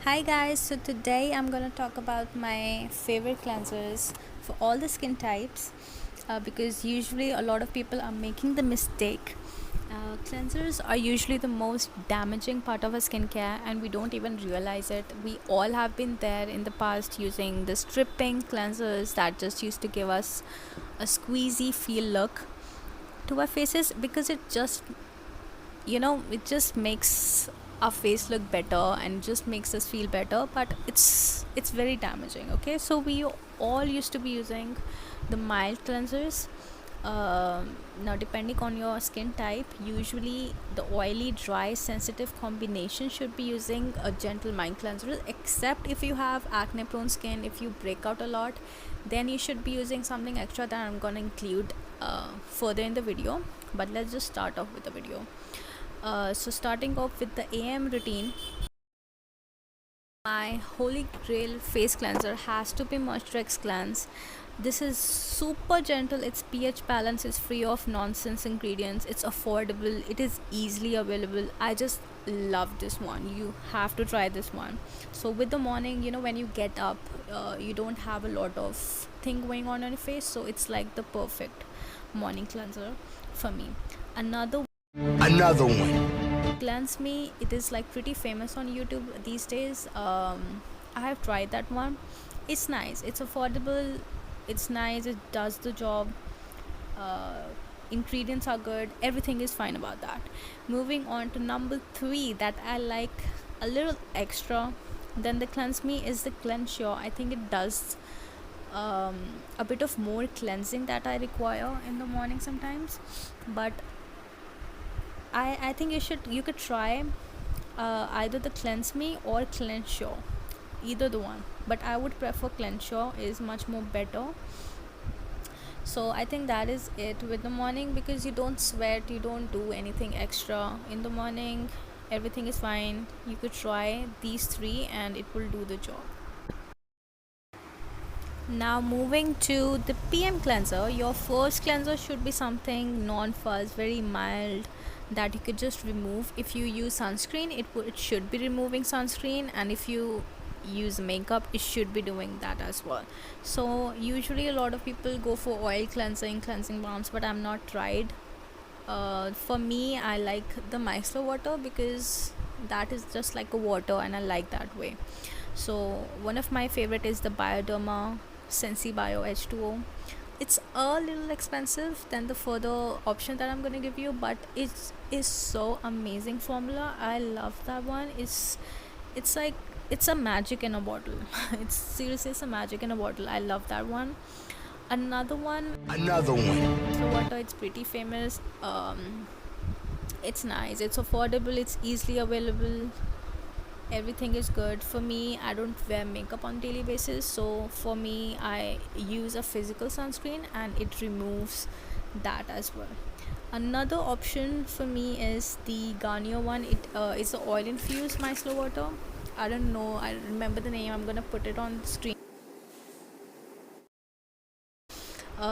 Hi guys, so today I'm gonna talk about my favorite cleansers for all the skin types because usually a lot of people are making the mistake. Cleansers are usually the most damaging part of our skincare and we don't even realize it. We all have been there in the past using the stripping cleansers that just used to give us a squeezy feel look to our faces because it just makes our face look better and just makes us feel better, but it's very damaging. Okay, so we all used to be using the mild cleansers. Now depending on your skin type, usually the oily, dry, sensitive combination should be using a gentle mild cleanser, except if you have acne prone skin, if you break out a lot, then you should be using something extra that I'm going to include further in the video. But let's just start off with the video. So starting off with the AM routine, my holy grail face cleanser has to be Moisturex Cleanse. This is super gentle, its pH balance is free of nonsense ingredients, it's affordable, it is easily available. I just love this one. You have to try this one. So with the morning, when you get up, you don't have a lot of thing going on your face, so it's like the perfect morning cleanser for me. Another one, Cleanse Me, it is like pretty famous on YouTube these days. I have tried that one. It's nice, it's affordable, it's nice, it does the job. uh, Ingredients are good, everything is fine about that. Moving on to number three that I like a little extra than the Cleanse Me is the Cleanse Sure. I think it does um, a bit of more cleansing that I require in the morning sometimes, but I think you could try either the Cleanse Me or Cleanse Sure, either the one, but I would prefer Cleanse Sure, is much more better. So I think that is it with the morning, because you don't sweat, you don't do anything extra in the morning, everything is fine. You could try these three and it will do the job. Now moving to the PM cleanser, your first cleanser should be something non-fuzz, very mild, that you could just remove. If you use sunscreen, it should be removing sunscreen, and if you use makeup, it should be doing that as well. So usually a lot of people go for oil cleansing balms, but I'm not tried. For me, I like the micellar water because that is just like a water and I like that way. So one of my favorite is the Bioderma Sensi Bio H2O. It's a little expensive than the further option that I'm going to give you, but it is so amazing formula. I love that one. It's like it's a magic in a bottle. It's seriously, it's a magic in a bottle. I love that one. Another one, so water, it's pretty famous. It's nice, it's affordable, it's easily available, everything is good. For me, I don't wear makeup on daily basis, so for me, I use a physical sunscreen and it removes that as well. Another option for me is the Garnier one. It is the oil infused micellar water. I don't know, I remember the name, I'm gonna put it on the screen.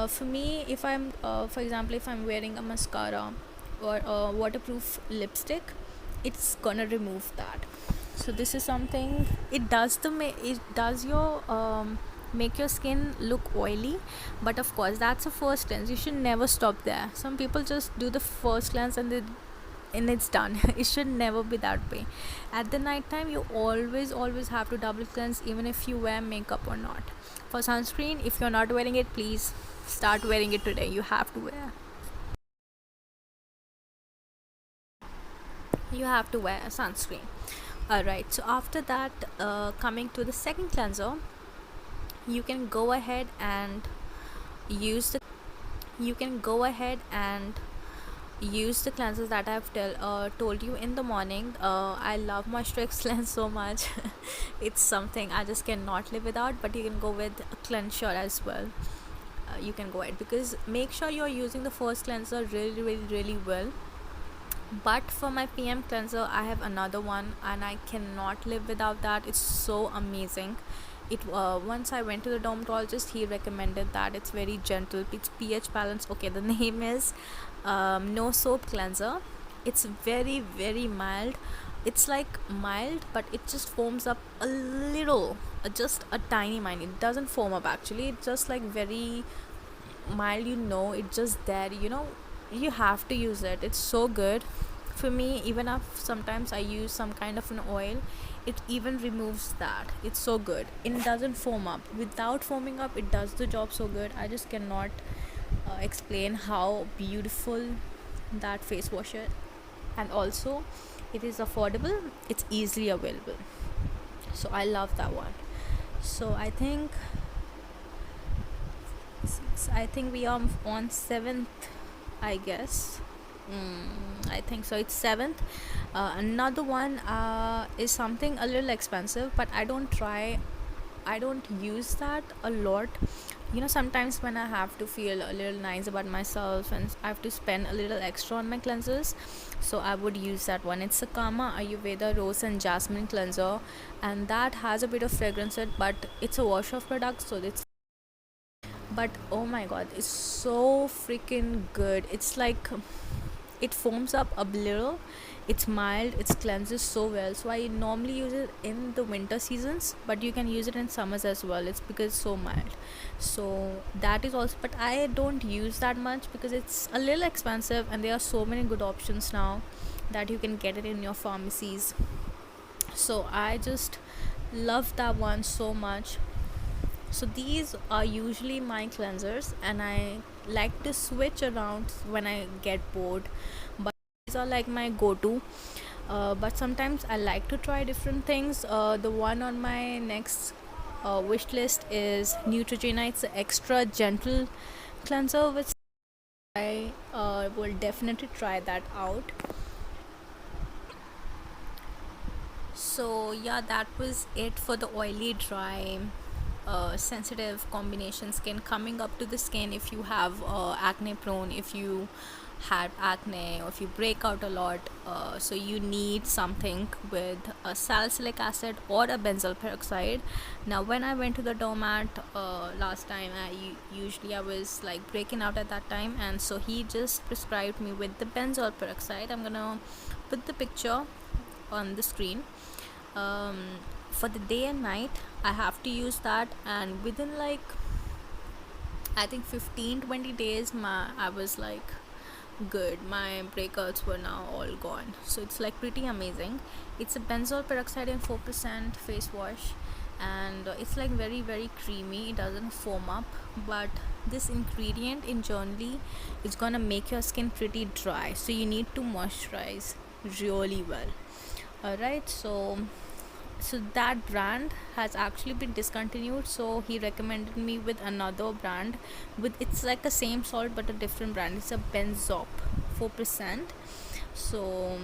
For me, if I'm for example, if I'm wearing a mascara or a waterproof lipstick, it's gonna remove that. So this is something, it does your make your skin look oily, but of course that's a first cleanse, you should never stop there. Some people just do the first cleanse and it's done. It should never be that way. At the night time, you always have to double cleanse, even if you wear makeup or not. For sunscreen, if you're not wearing it, please start wearing it today. You have to wear a sunscreen. Alright, so after that, coming to the second cleanser, you can go ahead and use the you can go ahead and use the cleansers that I've told you in the morning. I love Moisturex Cleanse so much. It's something I just cannot live without, but you can go with a cleanser as well. You can go ahead, because make sure you're using the first cleanser really well. But for my PM cleanser, I have another one and I cannot live without that. It's so amazing. It Once I went to the dermatologist, he recommended that. It's very gentle, it's pH balance. Okay, the name is no soap cleanser. It's very mild. It's like mild, but it just foams up a little, just a tiny mine. It doesn't foam up actually, it's just like very mild, it's just there, you have to use it. It's so good for me. Even if sometimes I use some kind of an oil, it even removes that. It's so good. It doesn't foam up. Without foaming up, it does the job so good. I just cannot explain how beautiful that face wash is. And also, it is affordable, it's easily available, so I love that one. So I think we are on 7th, I guess. I think so, it's 7th. Another one is something a little expensive, but I don't use that a lot. Sometimes when I have to feel a little nice about myself and I have to spend a little extra on my cleansers, so I would use that one. It's a Kama Ayurveda Rose and Jasmine cleanser, and that has a bit of fragrance in it, but it's a wash off product, so it's, but oh my god, it's so freaking good. It's like it foams up a little, it's mild, it cleanses so well. So I normally use it in the winter seasons, but you can use it in summers as well. It's because it's so mild. So that is also, but I don't use that much because it's a little expensive, and there are so many good options now that you can get it in your pharmacies. So I just love that one so much. So these are usually my cleansers, and I like to switch around when I get bored, but these are like my go-to. But sometimes I like to try different things. The one on my next wish list is Neutrogena. It's an extra gentle cleanser, which I will definitely try that out. So yeah, that was it for the oily, dry, sensitive combination skin. Coming up to the skin, if you have acne prone, if you had acne, or if you break out a lot, so you need something with a salicylic acid or a benzoyl peroxide. Now when I went to the domat last time, usually I was like breaking out at that time, and so he just prescribed me with the benzoyl peroxide. I'm gonna put the picture on the screen. um, for the day and night I have to use that, and within like I think 15-20 days I was like good. My breakouts were now all gone, so it's like pretty amazing. It's a benzoyl peroxide and 4% face wash, and it's like very very creamy. It doesn't foam up, but this ingredient in generally is gonna make your skin pretty dry, so you need to moisturize really well. Alright, so that brand has actually been discontinued, so he recommended me with another brand, with it's like a same salt but a different brand. It's a Benzop 4%. So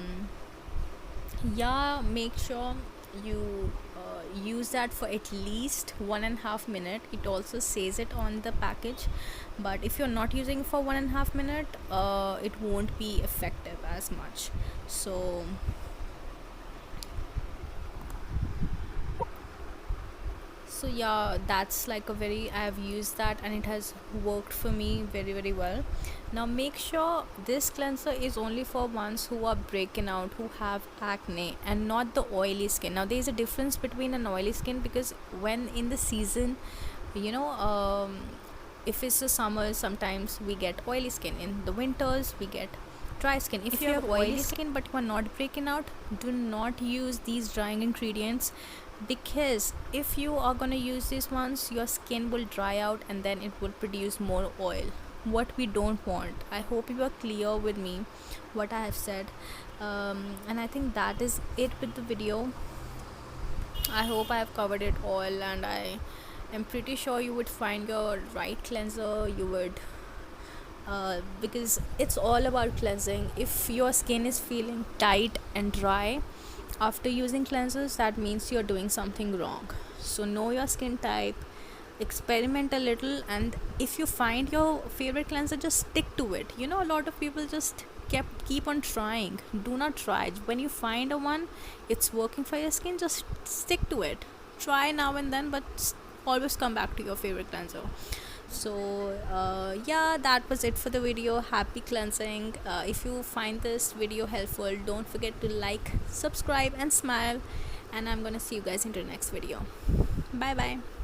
yeah, make sure you use that for at least 1.5 minute. It also says it on the package, but if you're not using for 1.5 minute, it won't be effective as much. So yeah, that's like a very, I have used that and it has worked for me very very well. Now make sure this cleanser is only for ones who are breaking out, who have acne, and not the oily skin. Now there is a difference between an oily skin, because when in the season, you know um, if it's the summer, sometimes we get oily skin. In the winters we get dry skin. If you have oily skin but you are not breaking out, do not use these drying ingredients, because if you are going to use these ones, your skin will dry out and then it will produce more oil, what we don't want. I hope you are clear with me what I have said. And I think that is it with the video. I hope I have covered it all, and I am pretty sure you would find your right cleanser. You would, because it's all about cleansing. If your skin is feeling tight and dry after using cleansers, that means you're doing something wrong. So know your skin type, experiment a little, and if you find your favorite cleanser, just stick to it. A lot of people just keep on trying. Do not try. When you find a one, it's working for your skin, just stick to it. Try now and then, but always come back to your favorite cleanser. So yeah, that was it for the video. Happy cleansing. If you find this video helpful, don't forget to like, subscribe and smile, and I'm gonna see you guys into the next video. Bye bye.